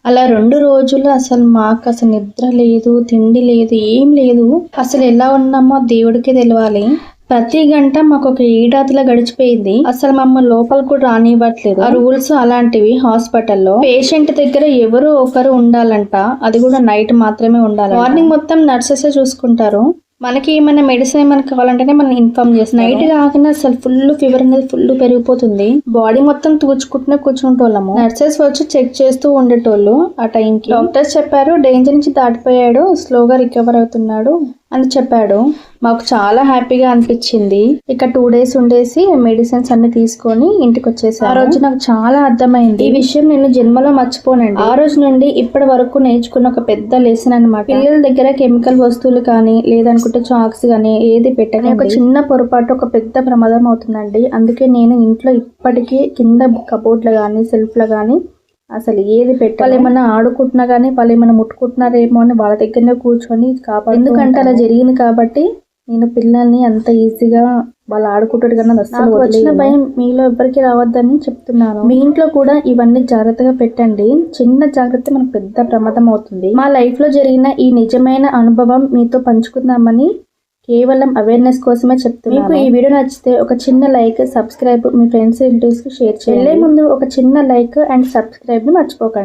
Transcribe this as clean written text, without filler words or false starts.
అలా 2 రోజులు అసలు మాకసలు నిద్ర లేదు, తిండి లేదు, ఏం లేదు. అసలు ఎలా ఉన్నామో దేవుడికే తెలవాలి. ప్రతి గంట మాకొక ఏడాదిలా గడిచిపోయింది. అసలు మమ్మల్ని లోపలికి కూడా రానివ్వట్లేదు. ఆ రూల్స్ అలాంటివి. హాస్పిటల్లో పేషెంట్ దగ్గర ఎవరో ఒకరు ఉండాలంట, అది కూడా నైట్ మాత్రమే ఉండాలి. మార్నింగ్ మొత్తం నర్సెసే చూసుకుంటారు. మనకి ఏమైనా మెడిసిన్ ఏమైనా కావాలంటేనే మనం ఇన్ఫార్మ్ చేస్తాం. నైట్ కాకుండా అసలు ఫుల్ ఫీవర్ అనేది ఫుల్ పెరిగిపోతుంది. బాడీ మొత్తం తూచుకుంటూనే కూర్చుంటోళ్ళము. నర్సెస్ వచ్చి చెక్ చేస్తూ ఉండేటోళ్ళు. ఆ టైంకి డాక్టర్స్ చెప్పారు డేంజర్ నుంచి దాటిపోయాడు, స్లోగా రికవర్ అవుతున్నాడు అని చెప్పాడు. మాకు చాలా హ్యాపీగా అనిపించింది. ఇక 2 days ఉండేసి మెడిసిన్స్ అన్ని తీసుకొని ఇంటికి వచ్చేసాను. ఆ రోజు నాకు చాలా అర్థమైంది. ఈ విషయం నేను జన్మలో మర్చిపోనండి. ఆ రోజు నుండి ఇప్పటి వరకు నేర్చుకున్న ఒక పెద్ద లెసన్ అన్నమాట. పిల్లల దగ్గర కెమికల్ వస్తువులు కానీ లేదనుకుంటే చాక్స్ కానీ ఏది పెట్టని ఒక చిన్న పొరపాటు ఒక పెద్ద ప్రమాదం అవుతుందండి. అందుకే నేను ఇంట్లో ఇప్పటికీ కింద కబోర్డ్లో కానీ సెల్ఫ్లో కానీ అసలు ఏది పెట్టాలి. వాళ్ళు ఏమన్నా ఆడుకుంటున్నా కానీ వాళ్ళు ఏమన్నా ముట్టుకుంటున్నారేమో అని వాళ్ళ దగ్గరనే కూర్చొని కాపాడు. ఎందుకంటే అలా జరిగింది కాబట్టి నేను పిల్లల్ని అంత ఈజీగా వాళ్ళు ఆడుకుంటారు కన్నా అసలు వచ్చిన భయం మీలో ఎవరికి రావద్దని చెప్తున్నాను. మీ ఇంట్లో కూడా ఇవన్నీ జాగ్రత్తగా పెట్టండి. చిన్న జాగ్రత్త మనకు పెద్ద ప్రమాదం అవుతుంది. మా లైఫ్ లో జరిగిన ఈ నిజమైన అనుభవం మీతో పంచుకుందామని కేవలం అవేర్నెస్ కోసమే చెప్తున్నాను. మీకు ఈ వీడియో నచ్చితే ఒక చిన్న లైక్, సబ్స్క్రైబ్ మీ ఫ్రెండ్స్ రిలేటివ్స్ కి షేర్ చేయండి. వెళ్ళే ముందు ఒక చిన్న లైక్ అండ్ సబ్స్క్రైబ్ ని మర్చిపోకండి.